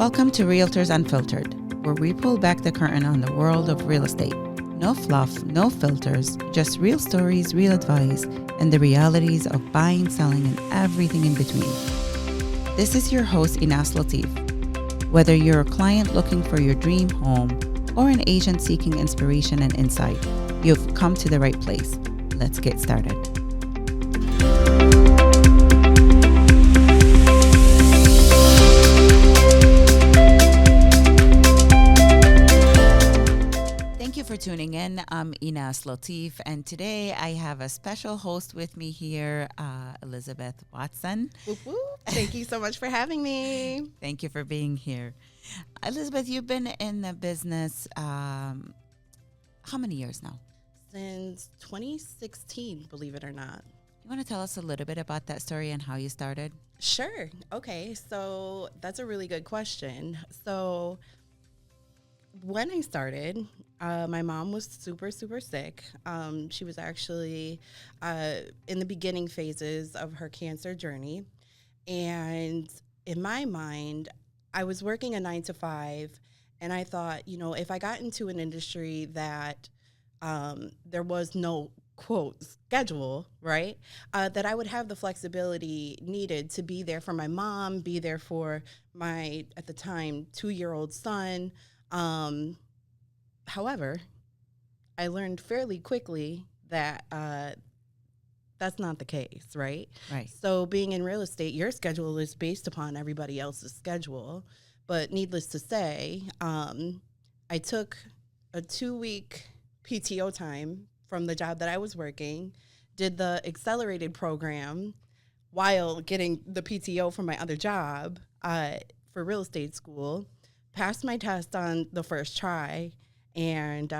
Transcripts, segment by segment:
Welcome to Realtors Unfiltered, where we pull back the curtain on the world of real estate. No fluff, no filters, just real stories, real advice, and the realities of buying, selling, and everything in between. This is your host, Inas Latif. Whether you're a client looking for your dream home or an agent seeking inspiration and insight, you've come to the right place. Let's get started. Thank you for tuning in. I'm Inas Latif, and today I have a special host with me here, Elizabeth Watson. Whoop, whoop. Thank you so much for having me. Thank you for being here. Elizabeth, you've been in the business how many years now? Since 2016, believe it or not. You want to tell us a little bit about that story and how you started? Sure. Okay. So that's a really good question. So when I started, my mom was super sick. She was actually in the beginning phases of her cancer journey. And in my mind, I was working a 9 to 5, and I thought, if I got into an industry that there was no quote schedule, right, that I would have the flexibility needed to be there for my mom, be there for my, at the time, 2-year-old son. However, I learned fairly quickly that that's not the case, right? Right. So being in real estate, your schedule is based upon everybody else's schedule. But needless to say, I took a 2-week PTO time from the job that I was working, did the accelerated program while getting the PTO from my other job for real estate school, passed my test on the first try, and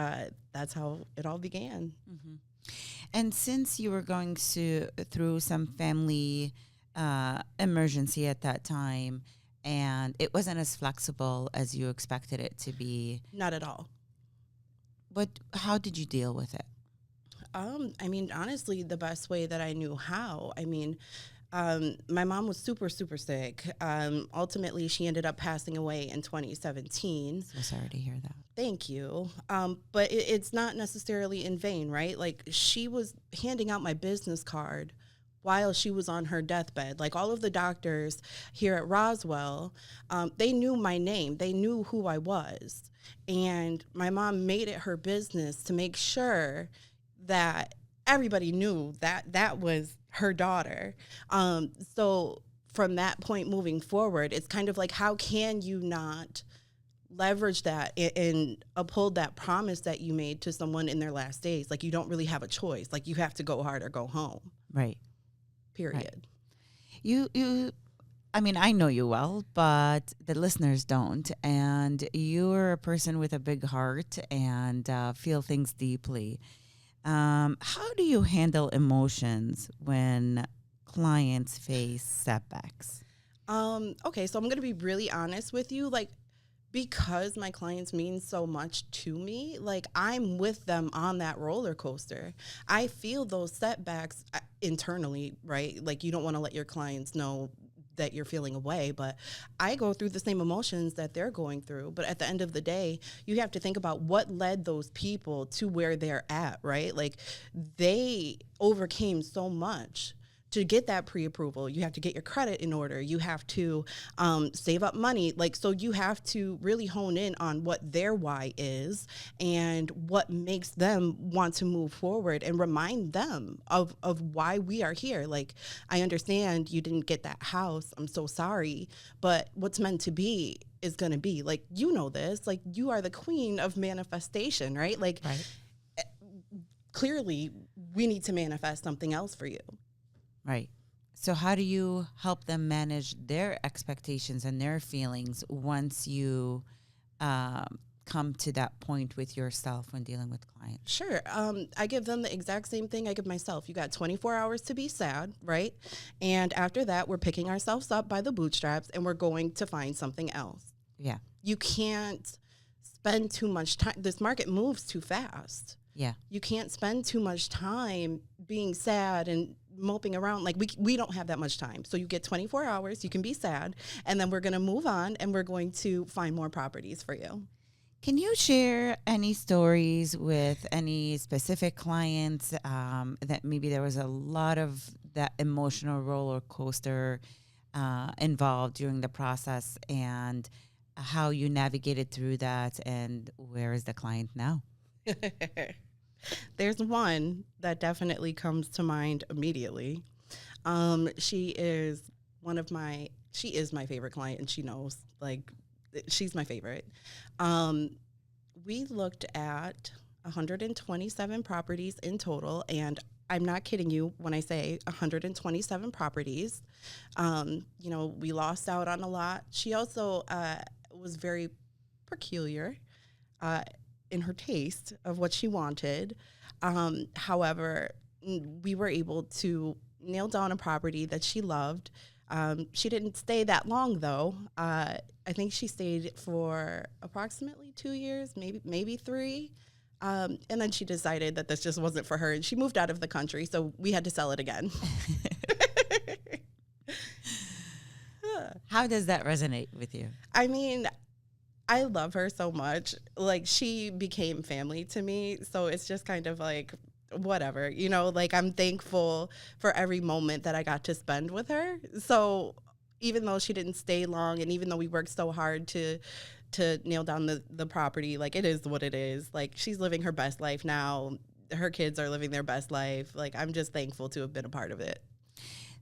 that's how it all began. Mm-hmm. And since you were going through some family emergency at that time, and it wasn't as flexible as you expected it to be. Not at all. How did you deal with it? Honestly, the best way that I knew how. My mom was super sick. Ultimately, she ended up passing away in 2017. So sorry to hear that. Thank you. But it's not necessarily in vain, right? Like, she was handing out my business card while she was on her deathbed. Like, all of the doctors here at Roswell, they knew my name. They knew who I was. And my mom made it her business to make sure that everybody knew that that was her daughter. So from that point moving forward, it's kind of like, how can you not leverage that and uphold that promise that you made to someone in their last days? Like, you don't really have a choice. Like, you have to go hard or go home. Right. Period. Right. I know you well, but the listeners don't. And you're a person with a big heart and feel things deeply. How do you handle emotions when clients face setbacks? Okay, so I'm going to be really honest with you. Like, because my clients mean so much to me, like, I'm with them on that roller coaster. I feel those setbacks internally, right? Like, you don't want to let your clients know that you're feeling away, but I go through the same emotions that they're going through. But at the end of the day, you have to think about what led those people to where they're at, right? Like, they overcame so much to get that pre-approval. You have to get your credit in order. You have to save up money. Like, so you have to really hone in on what their why is and what makes them want to move forward, and remind them of why we are here. Like, I understand you didn't get that house. I'm so sorry. But what's meant to be is going to be. Like, you know this. Like, you are the queen of manifestation, right? Like, right. Clearly, we need to manifest something else for you. Right. So how do you help them manage their expectations and their feelings once you come to that point with yourself when dealing with clients? Sure. I give them the exact same thing I give myself. You got 24 hours to be sad, right? And after that, we're picking ourselves up by the bootstraps and we're going to find something else. Yeah. You can't spend too much time. This market moves too fast. Yeah. You can't spend too much time being sad and moping around. Like we don't have that much time. So you get 24 hours, you can be sad, and then we're going to move on and we're going to find more properties for you. Can you share any stories with any specific clients that maybe there was a lot of that emotional roller coaster involved during the process, and how you navigated through that, and where is the client now? There's one that definitely comes to mind immediately. She is she is my favorite client, and she knows, like, she's my favorite. We looked at 127 properties in total, and I'm not kidding you when I say 127 properties. We lost out on a lot. She also was very peculiar in her taste of what she wanted. However, we were able to nail down a property that she loved. She didn't stay that long, though. I think she stayed for approximately 2 years, maybe 3. And then she decided that this just wasn't for her, and she moved out of the country, so we had to sell it again. How does that resonate with you? I mean, I love her so much. Like, she became family to me, so it's just kind of like, whatever, like, I'm thankful for every moment that I got to spend with her. So even though she didn't stay long, and even though we worked so hard to nail down the property, like, it is what it is. Like, she's living her best life now. Her kids are living their best life. Like, I'm just thankful to have been a part of it.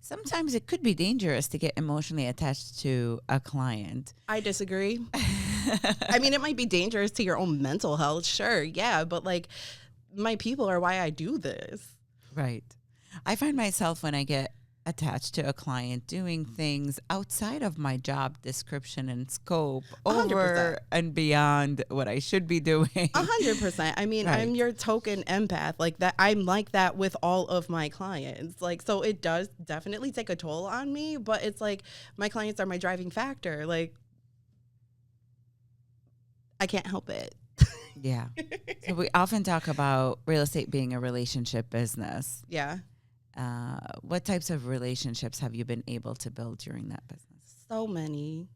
Sometimes it could be dangerous to get emotionally attached to a client. I disagree. I mean, it might be dangerous to your own mental health, sure, yeah, but, like, my people are why I do this. Right. I find myself, when I get attached to a client, doing things outside of my job description and scope, 100%. over and beyond what I should be doing. 100%. I mean, Right. I'm your token empath. Like that, I'm like that with all of my clients. Like, so it does definitely take a toll on me, but it's like, my clients are my driving factor. Like, I can't help it. Yeah. So we often talk about real estate being a relationship business. Yeah. What types of relationships have you been able to build during that business? So many,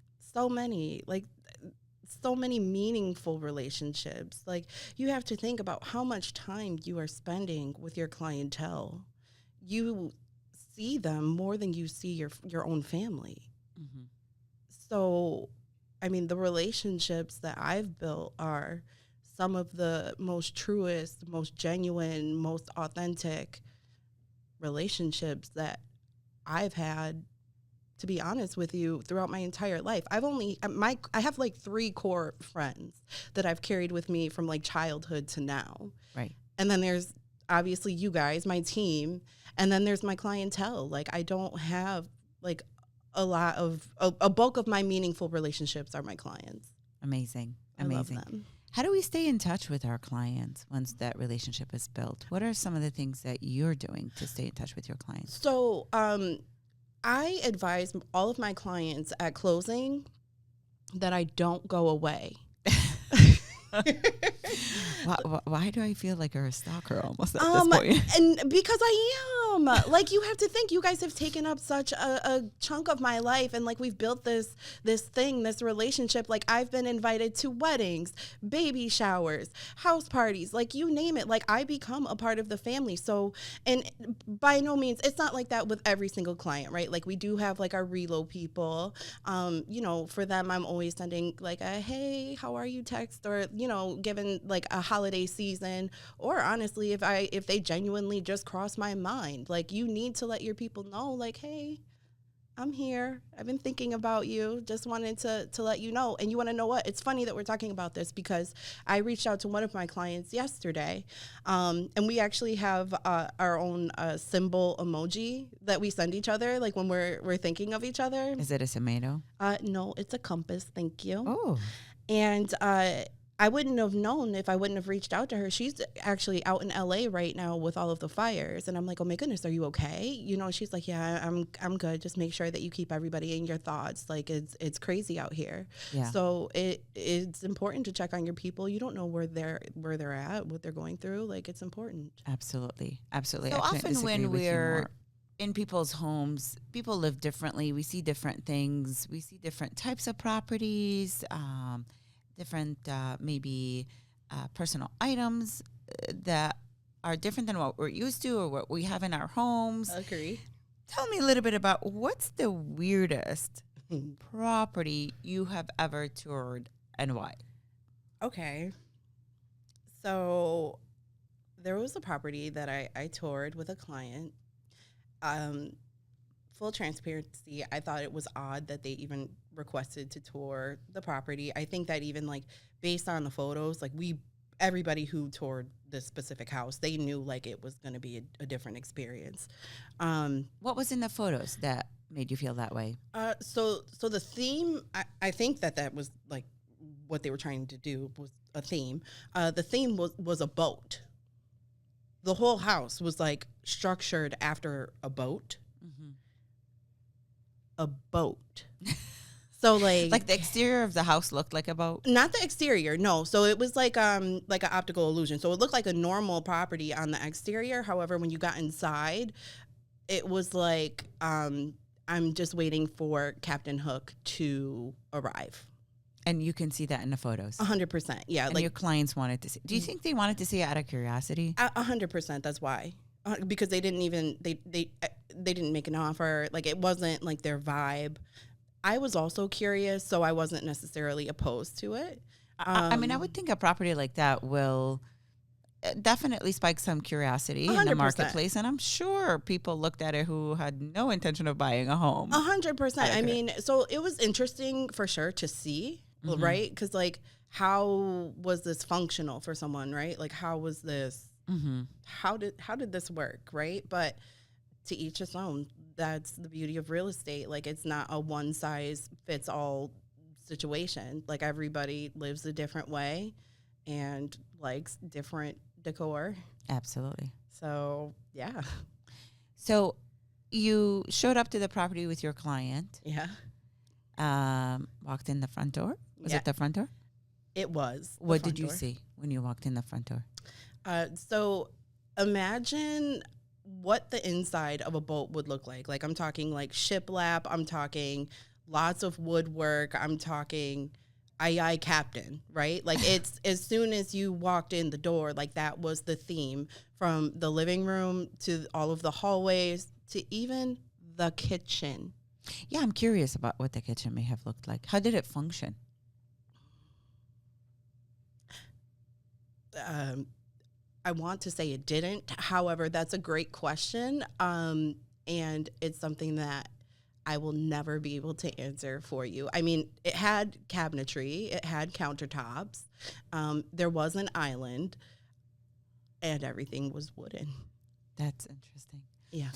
like, so many meaningful relationships. Like, you have to think about how much time you are spending with your clientele. You see them more than you see your own family. Mm-hmm. So, I mean, the relationships that I've built are some of the most truest, most genuine, most authentic relationships that I've had, to be honest with you, throughout my entire life. I have like 3 core friends that I've carried with me from like childhood to now. Right. And then there's obviously you guys, my team, and then there's my clientele. Like, I don't have like a bulk of my meaningful relationships are my clients. Amazing. I love them. How do we stay in touch with our clients once that relationship is built? What are some of the things that you're doing to stay in touch with your clients? So, I advise all of my clients at closing that I don't go away. Why do I feel like you're a stalker almost at this point? And because I am. Like, you have to think, you guys have taken up such a chunk of my life, and like, we've built this relationship. Like, I've been invited to weddings, baby showers, house parties, like, you name it. Like, I become a part of the family. So, and by no means, it's not like that with every single client, right? Like, we do have like our reload people. For them, I'm always sending like a, hey, how are you text, or, given like a holiday season, or honestly, if they genuinely just cross my mind, like, you need to let your people know, like, hey, I'm here. I've been thinking about you. Just wanted to let you know. And you want to know what? It's funny that we're talking about this, because I reached out to one of my clients yesterday, and we actually have our own symbol emoji that we send each other, like, when we're thinking of each other. Is it a tomato? No, it's a compass. Thank you. Oh. And I wouldn't have known if I wouldn't have reached out to her. She's actually out in LA right now with all of the fires. And I'm like, oh my goodness, are you okay? She's like, yeah, I'm good. Just make sure that you keep everybody in your thoughts. Like, it's crazy out here. Yeah. So it's important to check on your people. You don't know where they're at, what they're going through. Like, it's important. Absolutely. So I couldn't often Mm-hmm. when disagree with you we're more. in people's homes, people live differently. We see different things. We see different types of properties, different maybe personal items that are different than what we're used to or what we have in our homes. Agree. Tell me a little bit about what's the weirdest property you have ever toured and why? Okay. So there was a property that I toured with a client. Full transparency, I thought it was odd that they even requested to tour the property. I think that even like based on the photos, like everybody who toured this specific house, they knew like it was going to be a different experience. What was in the photos that made you feel that way? So the theme, I think that was like what they were trying to do was a theme. The theme was a boat. The whole house was like structured after a boat. Mm-hmm. A boat. So Like the exterior of the house looked like a boat? Not the exterior, no. So it was like an optical illusion. So it looked like a normal property on the exterior. However, when you got inside, it was like I'm just waiting for Captain Hook to arrive. And you can see that in the photos. 100%. Yeah. And like your clients wanted to see. Do you think they wanted to see it out of curiosity? 100%. That's why. Because they didn't even they didn't make an offer. Like it wasn't like their vibe. I was also curious, so I wasn't necessarily opposed to it. I mean, I would think a property like that will definitely spike some curiosity 100%. in the marketplace. And I'm sure people looked at it who had no intention of buying a home. 100%. I mean, so it was interesting for sure to see, right? Because like, how was this functional for someone, right? Like, how was this? How did this work, right? But to each his own. That's the beauty of real estate. Like, it's not a one size fits all situation. Like, everybody lives a different way and likes different decor. Absolutely. So, yeah. So you showed up to the property with your client. Yeah. Walked in the front door. Was Yeah. it the front door? It was. What did you see when you walked in the front door? So imagine what the inside of a boat would look like. Like, I'm talking like shiplap. I'm talking lots of woodwork. I'm talking aye, captain, right? Like, it's as soon as you walked in the door, like that was the theme, from the living room to all of the hallways to even the kitchen. Yeah, I'm curious about what the kitchen may have looked like. How did it function? I want to say it didn't. However, that's a great question. And it's something that I will never be able to answer for you. I mean, it had cabinetry, it had countertops, there was an island, and everything was wooden. That's interesting. Yeah.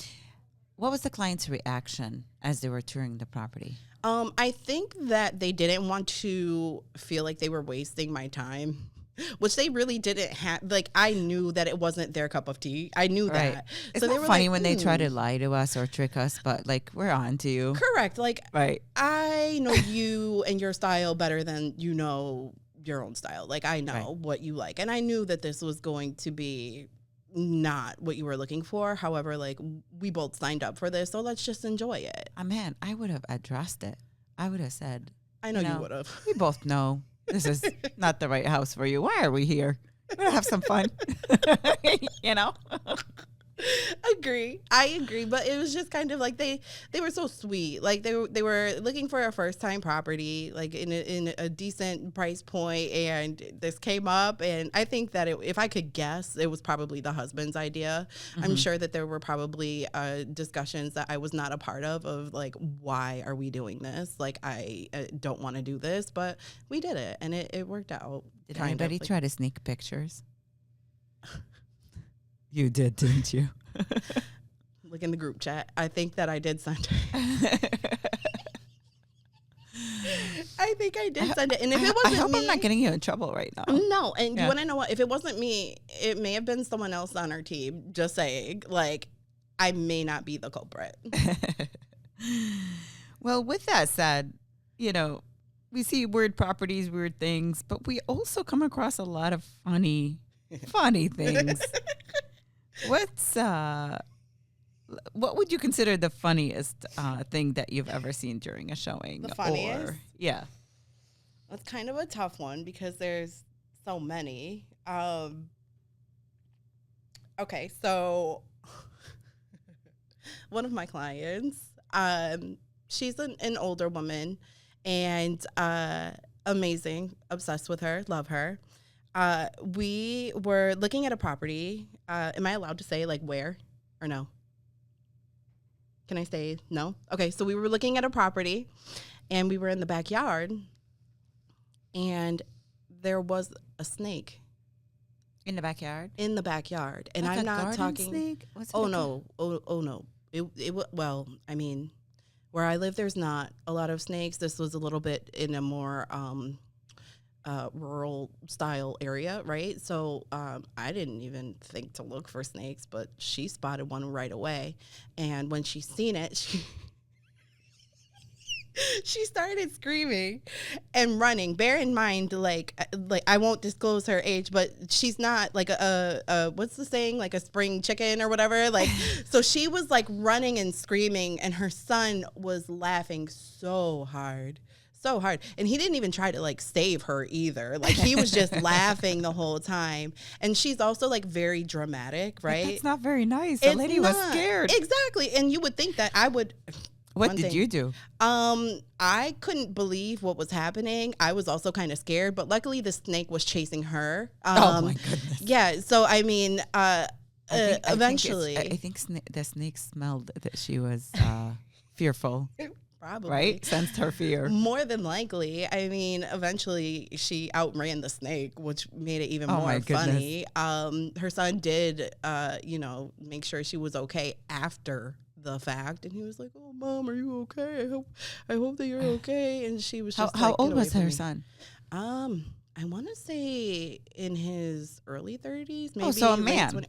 What was the client's reaction as they were touring the property? I think that they didn't want to feel like they were wasting my time, which they really didn't have. Like, I knew that it wasn't their cup of tea. I knew that. It's so not they were funny like, when they try to lie to us or trick us, but like, we're on to you. Correct. Like, Right. I know you and your style better than you know your own style. Like, I know what you like. And I knew that this was going to be not what you were looking for. However, like, we both signed up for this, so let's just enjoy it. Man, I would have addressed it. I would have said, I know you would have. We both know this is not the right house for you. Why are we here? We're going to have some fun. You know? I agree, but it was just kind of like they were so sweet. Like, they were looking for a first time property, like in a decent price point, and this came up, and I think that if I could guess, it was probably the husband's idea. I'm sure that there were probably discussions that I was not a part of like, why are we doing this? Like, I don't want to do this, but we did it, and it worked out. Did anybody try to sneak pictures? You did, didn't you? Look in the group chat. I think that I did send it. I think I did send it. And if it wasn't I hope me, I'm not getting you in trouble right now. No. And you want to know what? If it wasn't me, it may have been someone else on our team. Just saying. Like, I may not be the culprit. Well, with that said, we see weird properties, weird things, but we also come across a lot of funny things. Let's what would you consider the funniest thing that you've ever seen during a showing? The funniest? Or, yeah. That's kind of a tough one because there's so many. Okay, so one of my clients, she's an older woman and amazing, obsessed with her, love her. We were looking at a property. Am I allowed to say like where or no? Can I say no? Okay, so we were looking at a property and we were in the backyard and there was a snake In the backyard? in the backyard. And Like I'm a not garden talking. snake? Oh no. Oh no. Well, I mean, where I live, there's not a lot of snakes. This was a little bit in a more rural style area, right? So I didn't even think to look for snakes, but she spotted one right away. And when she seen it, she started screaming and running. Bear in mind, like I won't disclose her age, but she's not like a what's the saying, like a spring chicken or whatever. Like, so she was like running and screaming, and her son was laughing so hard. So hard. And he didn't even try to like save her either. Like he was just laughing the whole time. And she's also like very dramatic, right? That's not very nice. The lady was scared. Exactly. And you would think that I would. What did you do? I couldn't believe what was happening. I was also kind of scared, but luckily the snake was chasing her. Oh my goodness. Yeah. So, I mean, eventually. I think the snake smelled that she was fearful. Probably. Right? Sensed her fear. More than likely. I mean, eventually she outran the snake, which made it even Oh more my funny. Her son did, make sure she was okay after the fact, and he was like, "Oh, Mom, are you okay? I hope that you're okay." And she was just how old was her son? I want to say in his early 30s, maybe. Oh, so a late man. 20s.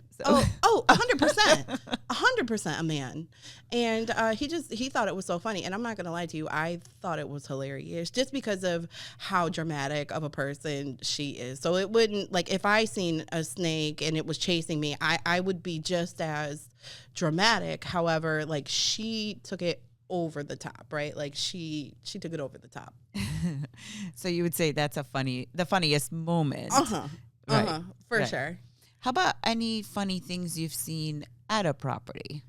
Oh, 100%. 100% a man. And he thought it was so funny. And I'm not going to lie to you, I thought it was hilarious just because of how dramatic of a person she is. So it wouldn't, like, if I seen a snake and it was chasing me, I would be just as dramatic. However, like, she took it over the top, right? Like she took it over the top. So you would say that's the funniest moment. Right. For sure. How about any funny things you've seen at a property?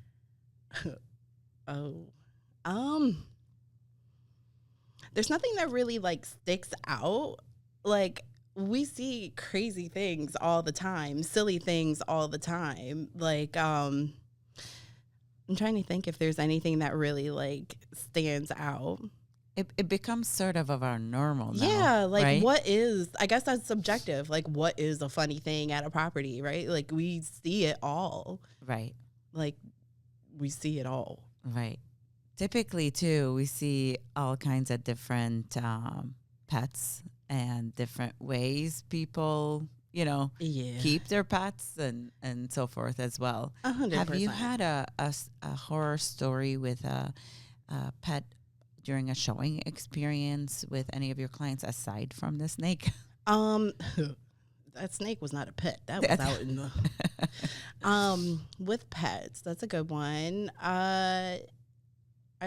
There's nothing that really like sticks out. Like we see crazy things all the time, silly things all the time. Like I'm trying to think if there's anything that really like stands out. It becomes sort of our normal now. Yeah, like right? what is, I guess that's subjective. Like what is a funny thing at a property, right? Like we see it all. Right. Like we see it all. Right. Typically, too, we see all kinds of different pets and different ways people, keep their pets and so forth as well. 100%. Have you had a horror story with a pet during a showing experience with any of your clients aside from the snake? That snake was not a pet. That was out in the with pets. That's a good one. I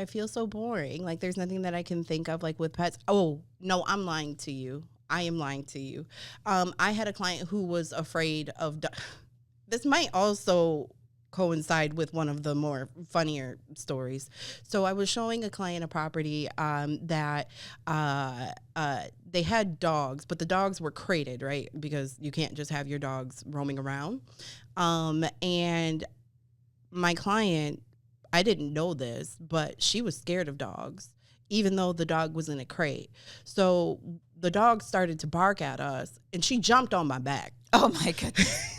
feel so boring. Like there's nothing that I can think of like with pets. Oh, no, I'm lying to you. I am lying to you. I had a client who was afraid of this might also coincide with one of the more funnier stories. So I was showing a client a property that they had dogs, but the dogs were crated, right? Because you can't just have your dogs roaming around. And my client, I didn't know this, but she was scared of dogs, even though the dog was in a crate. So the dog started to bark at us, and she jumped on my back. Oh, my goodness.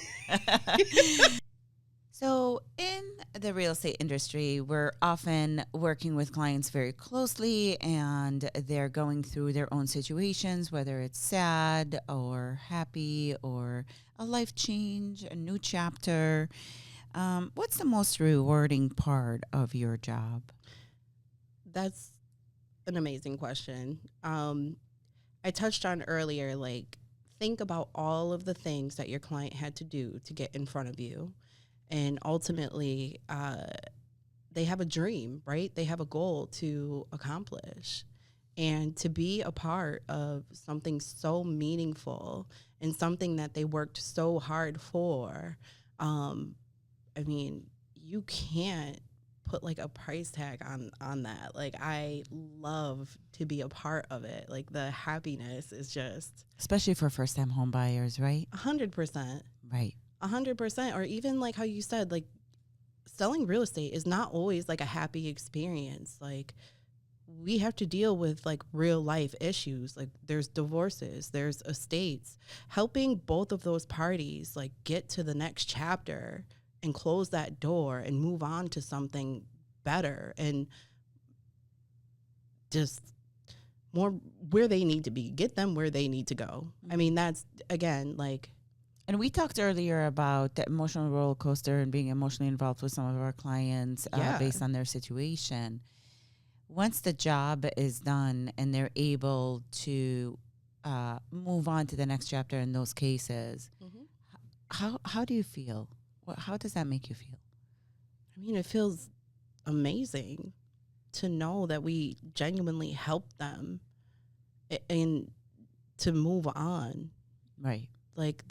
So in the real estate industry, we're often working with clients very closely, and they're going through their own situations, whether it's sad or happy or a life change, a new chapter. What's the most rewarding part of your job? That's an amazing question. I touched on earlier, like, think about all of the things that your client had to do to get in front of you. And ultimately, they have a dream, right? They have a goal to accomplish. And to be a part of something so meaningful and something that they worked so hard for, I mean, you can't put like a price tag on that. Like, I love to be a part of it. Like, the happiness is just Especially for first-time home buyers, right? 100%. Right. 100%. Or even like how you said, like, selling real estate is not always like a happy experience. Like, we have to deal with like real life issues. Like, there's divorces, there's estates. Helping both of those parties like get to the next chapter and close that door and move on to something better and just more where they need to be, get them where they need to go. I mean, that's again, like, And we talked earlier about the emotional roller coaster and being emotionally involved with some of our clients Yeah. based on their situation. Once the job is done and they're able to move on to the next chapter in those cases, how do you feel? How does that make you feel? I mean, it feels amazing to know that we genuinely help them and to move on. Right. Like,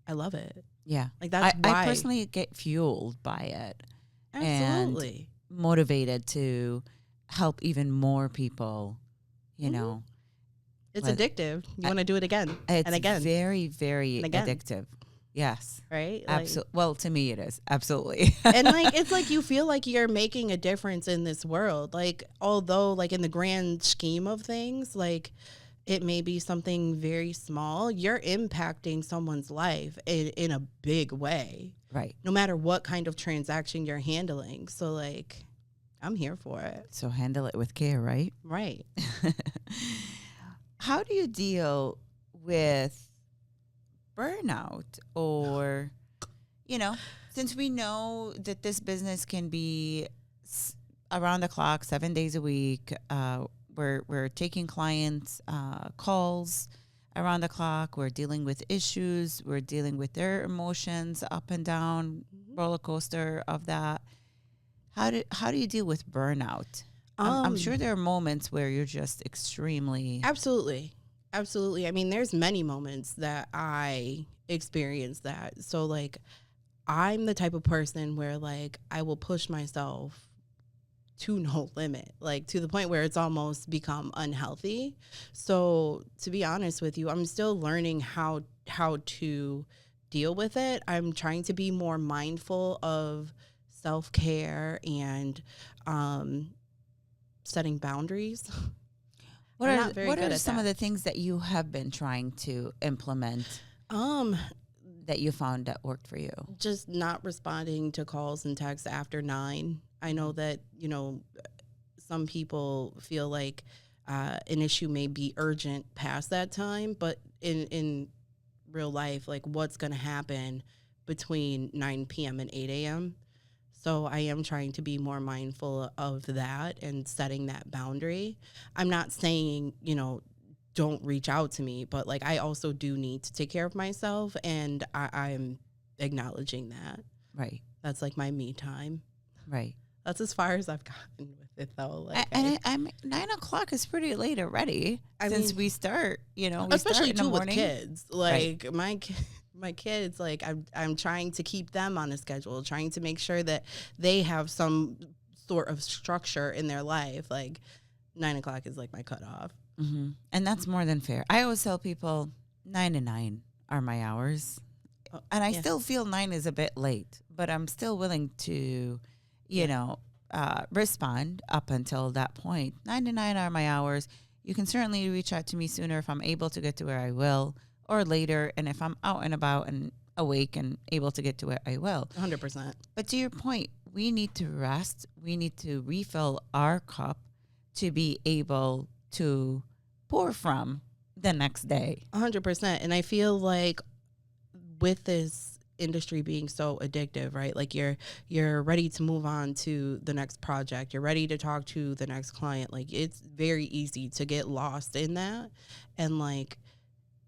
I love it. Yeah. Like, that's I why. personally get fueled by it. Absolutely. And motivated to help even more people, you know. It's But addictive. You want to do it again It's and again. very, very and again. addictive. Yes. Right? Absolutely. Well, to me it is. Absolutely. And like, it's like you feel like you're making a difference in this world. Like, although like in the grand scheme of things, like it may be something very small, you're impacting someone's life in a big way. Right. No matter what kind of transaction you're handling. So like, I'm here for it. So handle it with care, right? Right. How do you deal with burnout or, since we know that this business can be around the clock, 7 days a week, we're taking clients' calls around the clock. We're dealing with issues. We're dealing with their emotions up and down, roller coaster of that. How do you deal with burnout? I'm sure there are moments where you're just extremely... Absolutely. I mean, there's many moments that I experience that. So like, I'm the type of person where like I will push myself to no limit, like to the point where it's almost become unhealthy. So to be honest with you, I'm still learning how to deal with it. I'm trying to be more mindful of self-care and setting boundaries. What are some of the things that you have been trying to implement that you found that worked for you? Just not responding to calls and texts after 9. I know that, some people feel like an issue may be urgent past that time, but in real life, like what's going to happen between 9 p.m. and 8 a.m.? So I am trying to be more mindful of that and setting that boundary. I'm not saying, don't reach out to me, but like I also do need to take care of myself, and I'm acknowledging that. Right. That's like my me time. Right. That's as far as I've gotten with it, though. Like, I'm 9 o'clock is pretty late already. Since we start, especially start in the with morning. kids. Like my kids, like I'm trying to keep them on a schedule, trying to make sure that they have some sort of structure in their life. Like 9 o'clock is like my cutoff. Mm-hmm. And that's more than fair. I always tell people 9 to 9 are my hours. And I still feel 9 is a bit late, but I'm still willing to, respond up until that point. 9 to 9 are my hours. You can certainly reach out to me sooner if I'm able to get to where I will, or later. And if I'm out and about and awake and able to get to where I will. 100%. But to your point, we need to rest. We need to refill our cup to be able to pour from the next day. 100%. And I feel like with this industry being so addictive, right? Like you're ready to move on to the next project. You're ready to talk to the next client. Like it's very easy to get lost in that. And like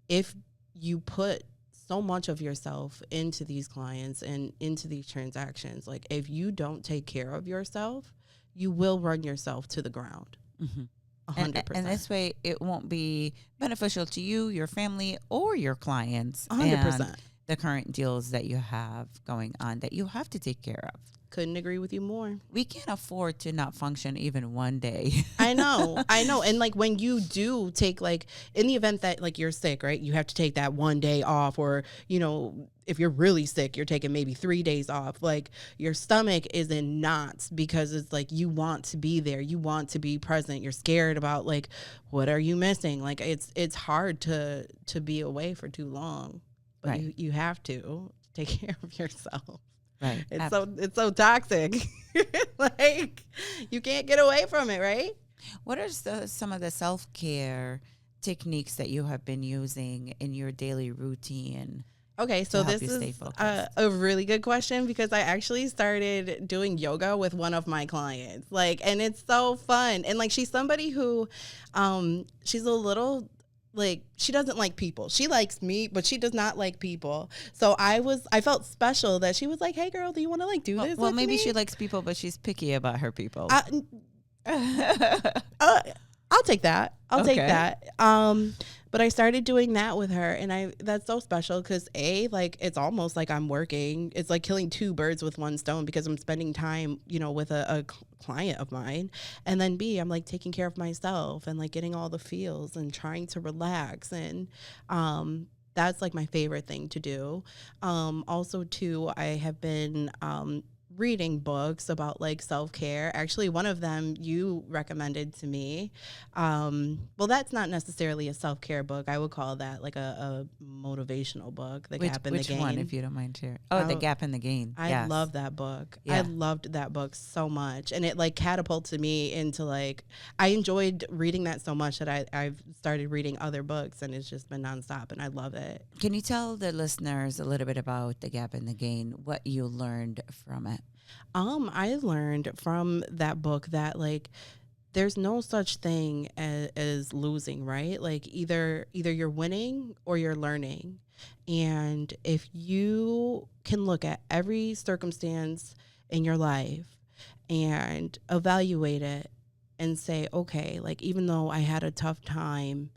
if you put so much of yourself into these clients and into these transactions. Like, if you don't take care of yourself, you will run yourself to the ground. 100%. And this way, it won't be beneficial to you, your family, or your clients. 100%. And the current deals that you have going on that you have to take care of. Couldn't agree with you more. We can't afford to not function even one day. I know. And like, when you do take, like, in the event that like you're sick, right, you have to take that one day off, or, you know, if you're really sick, you're taking maybe 3 days off. Like, your stomach is in knots because it's like, you want to be there. You want to be present. You're scared about, like, what are you missing? Like, it's hard to be away for too long, but Right. you have to take care of yourself. Right. It's so toxic. Like, you can't get away from it, right? What are some of the self-care techniques that you have been using in your daily routine? Okay, so help this you stay is focused? a really good question, because I actually started doing yoga with one of my clients. Like, and it's so fun. And like, she's somebody who, she's a little, like, she doesn't like people. She likes me, but she does not like people. So I felt special that she was like, "Hey girl, do you want to like do this?" Well, with maybe me? she likes people, but she's picky about her people. I'll take that. I'll take Okay. that. But I started doing that with her, and that's so special because like, it's almost like I'm working. It's like killing two birds with one stone, because I'm spending time, you know, with a client of mine, and then B, I'm like taking care of myself and like getting all the feels and trying to relax, and that's like my favorite thing to do. Also too, I have been reading books about like self-care. Actually, one of them you recommended to me. Well, that's not necessarily a self-care book. I would call that like a motivational book, The Gap and the Gain. Which one, if you don't mind sharing? Oh, The Gap and the Gain. I Yes. love that book. Yeah. I loved that book so much. And it like catapulted me into like, I enjoyed reading that so much that I've started reading other books, and it's just been nonstop, and I love it. Can you tell the listeners a little bit about The Gap and the Gain, what you learned from it? I learned from that book that like, there's no such thing as losing, right? Like, either you're winning or you're learning. And if you can look at every circumstance in your life and evaluate it and say, okay, like, even though I had a tough time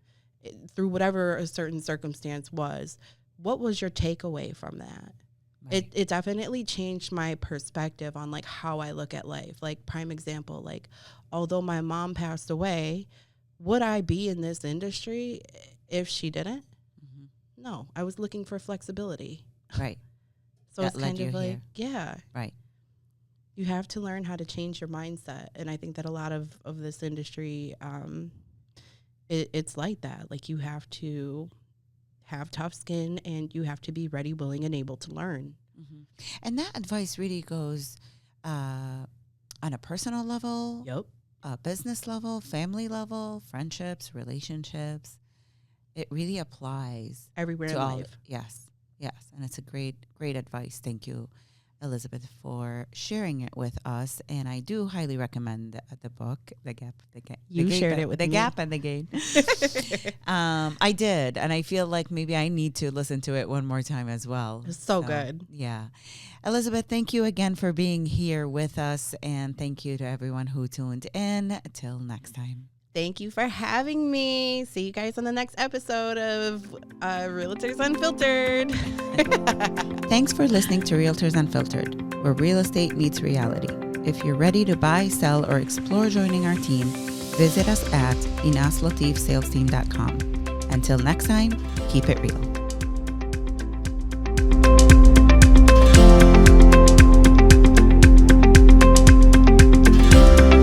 through whatever a certain circumstance was, what was your takeaway from that? Right. It definitely changed my perspective on like how I look at life. Like, prime example, like, although my mom passed away, would I be in this industry if she didn't? Mm-hmm. No, I was looking for flexibility. Right. So That it's led kind of you like, here. yeah, Right. you have to learn how to change your mindset. And I think that a lot of this industry, it's like that. Like, you have to have tough skin, and you have to be ready, willing, and able to learn. Mm-hmm. And that advice really goes on a personal level, Yep. a business level, family level, friendships, relationships. It really applies Everywhere to in all. life. Yes. And it's a great advice. Thank you, Elizabeth, for sharing it with us. And I do highly recommend the book, The Gap. You shared it with The me. Gap and the Gain. I did, and I feel like maybe I need to listen to it one more time as well. It's so good. Yeah. Elizabeth, thank you again for being here with us, and thank you to everyone who tuned in. Till next time. Thank you for having me. See you guys on the next episode of Realtors Unfiltered. Thanks for listening to Realtors Unfiltered, where real estate meets reality. If you're ready to buy, sell, or explore joining our team, visit us at inaslatifsalesteam.com. Until next time, keep it real.